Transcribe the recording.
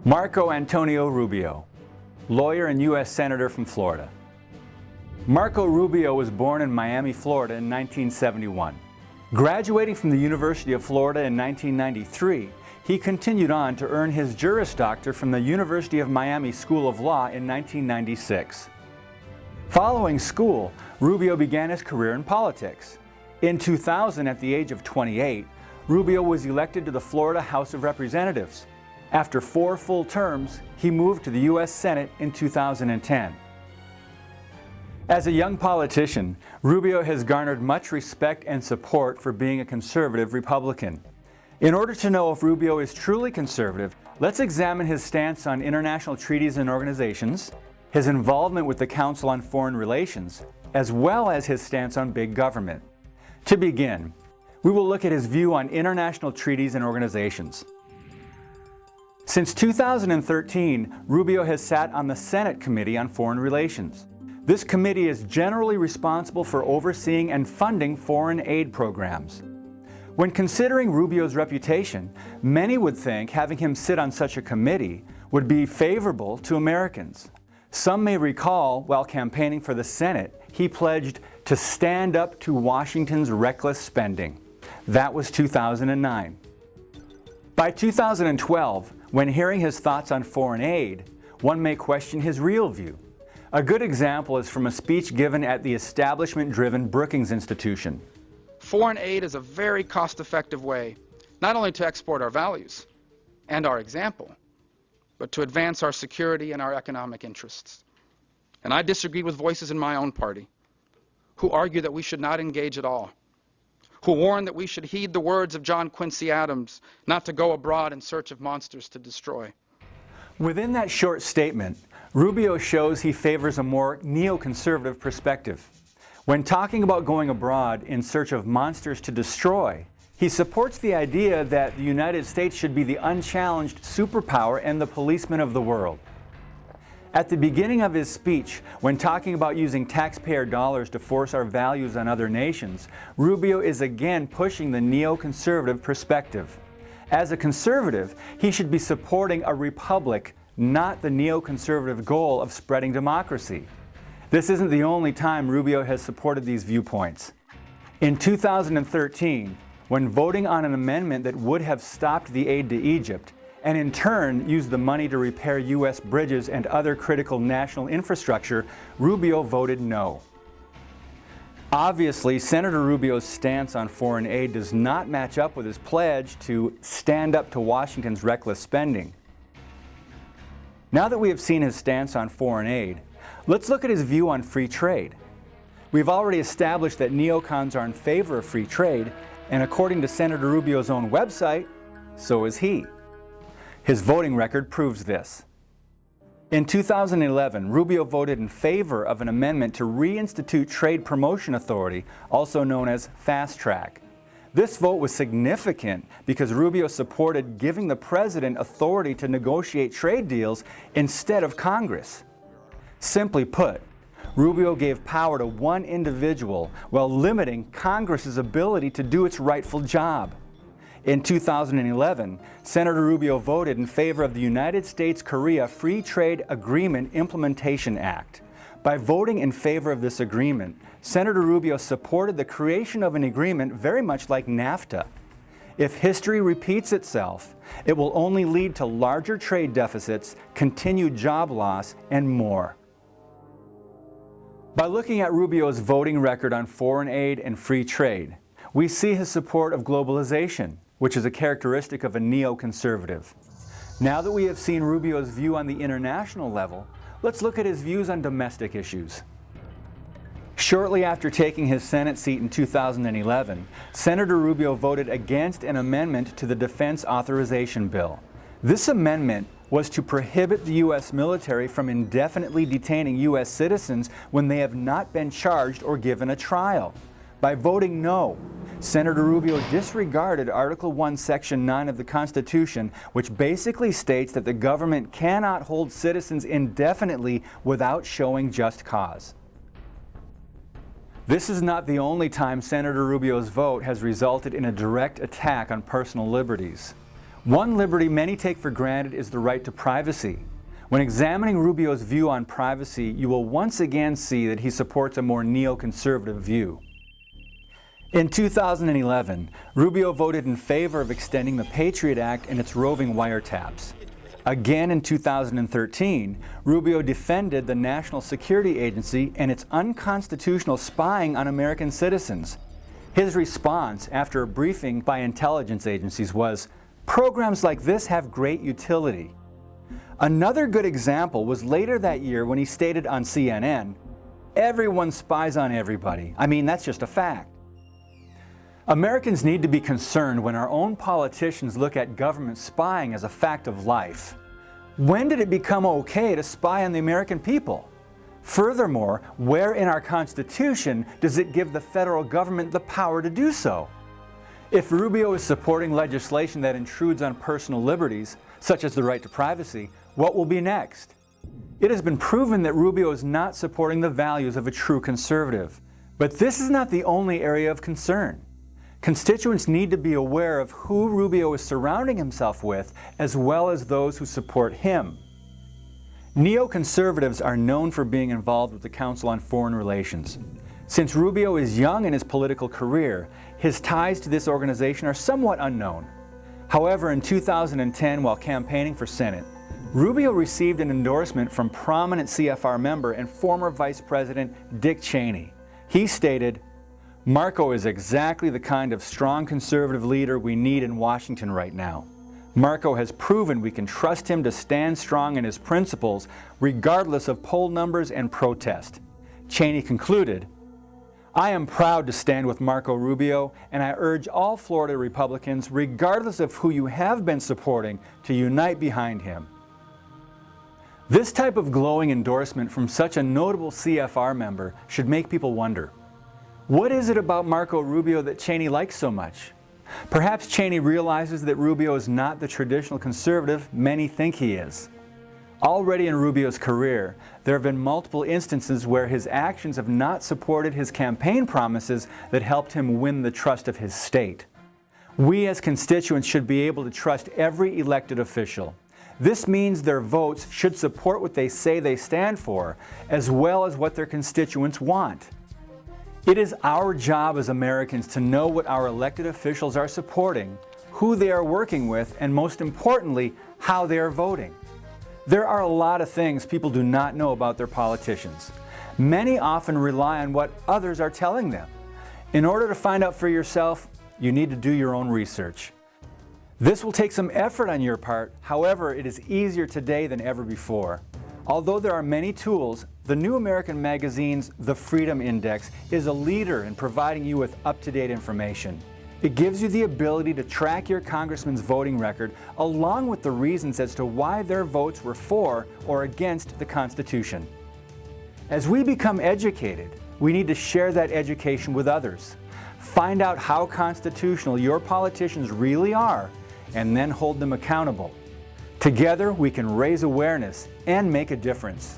Marco Antonio Rubio, lawyer and U.S. Senator from Florida. Marco Rubio was born in Miami, Florida in 1971. Graduating from the University of Florida in 1993, he continued on to earn his Juris Doctor from the University of Miami School of Law in 1996. Following school, Rubio began his career in politics. In 2000, at the age of 28, Rubio was elected to the Florida House of Representatives. After 4 full terms, he moved to the U.S. Senate in 2010. As a young politician, Rubio has garnered much respect and support for being a conservative Republican. In order to know if Rubio is truly conservative, let's examine his stance on international treaties and organizations, his involvement with the Council on Foreign Relations, as well as his stance on big government. To begin, we will look at his view on international treaties and organizations. Since 2013, Rubio has sat on the Senate Committee on Foreign Relations. This committee is generally responsible for overseeing and funding foreign aid programs. When considering Rubio's reputation, many would think having him sit on such a committee would be favorable to Americans. Some may recall, while campaigning for the Senate, he pledged to stand up to Washington's reckless spending. That was 2009. By 2012, when hearing his thoughts on foreign aid, one may question his real view. A good example is from a speech given at the establishment-driven Brookings Institution. Foreign aid is a very cost-effective way, not only to export our values and our example, but to advance our security and our economic interests. And I disagree with voices in my own party who argue that we should not engage at all, who warn that we should heed the words of John Quincy Adams, not to go abroad in search of monsters to destroy. Within that short statement, Rubio shows he favors a more neoconservative perspective. When talking about going abroad in search of monsters to destroy, he supports the idea that the United States should be the unchallenged superpower and the policeman of the world. At the beginning of his speech, when talking about using taxpayer dollars to force our values on other nations, Rubio is again pushing the neoconservative perspective. As a conservative, he should be supporting a republic, not the neoconservative goal of spreading democracy. This isn't the only time Rubio has supported these viewpoints. In 2013, when voting on an amendment that would have stopped the aid to Egypt, and in turn used the money to repair U.S. bridges and other critical national infrastructure, Rubio voted no. Obviously, Senator Rubio's stance on foreign aid does not match up with his pledge to stand up to Washington's reckless spending. Now that we have seen his stance on foreign aid, let's look at his view on free trade. We've already established that neocons are in favor of free trade, and according to Senator Rubio's own website, so is he. His voting record proves this. In 2011, Rubio voted in favor of an amendment to reinstitute Trade Promotion Authority, also known as Fast Track. This vote was significant because Rubio supported giving the president authority to negotiate trade deals instead of Congress. Simply put, Rubio gave power to one individual while limiting Congress's ability to do its rightful job. In 2011, Senator Rubio voted in favor of the United States-Korea Free Trade Agreement Implementation Act. By voting in favor of this agreement, Senator Rubio supported the creation of an agreement very much like NAFTA. If history repeats itself, it will only lead to larger trade deficits, continued job loss, and more. By looking at Rubio's voting record on foreign aid and free trade, we see his support of globalization, which is a characteristic of a neoconservative. Now that we have seen Rubio's view on the international level, let's look at his views on domestic issues. Shortly after taking his Senate seat in 2011, Senator Rubio voted against an amendment to the Defense Authorization Bill. This amendment was to prohibit the U.S. military from indefinitely detaining U.S. citizens when they have not been charged or given a trial. By voting no, Senator Rubio disregarded Article 1, Section 9 of the Constitution, which basically states that the government cannot hold citizens indefinitely without showing just cause. This is not the only time Senator Rubio's vote has resulted in a direct attack on personal liberties. One liberty many take for granted is the right to privacy. When examining Rubio's view on privacy, you will once again see that he supports a more neoconservative view. In 2011, Rubio voted in favor of extending the Patriot Act and its roving wiretaps. Again in 2013, Rubio defended the National Security Agency and its unconstitutional spying on American citizens. His response after a briefing by intelligence agencies was, "Programs like this have great utility." Another good example was later that year when he stated on CNN, "Everyone spies on everybody. I mean, that's just a fact." Americans need to be concerned when our own politicians look at government spying as a fact of life. When did it become okay to spy on the American people? Furthermore, where in our Constitution does it give the federal government the power to do so? If Rubio is supporting legislation that intrudes on personal liberties, such as the right to privacy, what will be next? It has been proven that Rubio is not supporting the values of a true conservative. But this is not the only area of concern. Constituents need to be aware of who Rubio is surrounding himself with, as well as those who support him. Neoconservatives are known for being involved with the Council on Foreign Relations. Since Rubio is young in his political career, his ties to this organization are somewhat unknown. However, in 2010, while campaigning for Senate, Rubio received an endorsement from prominent CFR member and former Vice President Dick Cheney. He stated, "Marco is exactly the kind of strong conservative leader we need in Washington right now. Marco has proven we can trust him to stand strong in his principles regardless of poll numbers and protest." Cheney concluded, "I am proud to stand with Marco Rubio, and I urge all Florida Republicans, regardless of who you have been supporting, to unite behind him." This type of glowing endorsement from such a notable CFR member should make people wonder, what is it about Marco Rubio that Cheney likes so much? Perhaps Cheney realizes that Rubio is not the traditional conservative many think he is. Already in Rubio's career, there have been multiple instances where his actions have not supported his campaign promises that helped him win the trust of his state. We as constituents should be able to trust every elected official. This means their votes should support what they say they stand for, as well as what their constituents want. It is our job as Americans to know what our elected officials are supporting, who they are working with, and most importantly, how they are voting. There are a lot of things people do not know about their politicians. Many often rely on what others are telling them. In order to find out for yourself, you need to do your own research. This will take some effort on your part, however, it is easier today than ever before. Although there are many tools, the New American Magazine's The Freedom Index is a leader in providing you with up-to-date information. It gives you the ability to track your congressman's voting record along with the reasons as to why their votes were for or against the Constitution. As we become educated, we need to share that education with others. Find out how constitutional your politicians really are and then hold them accountable. Together, we can raise awareness and make a difference.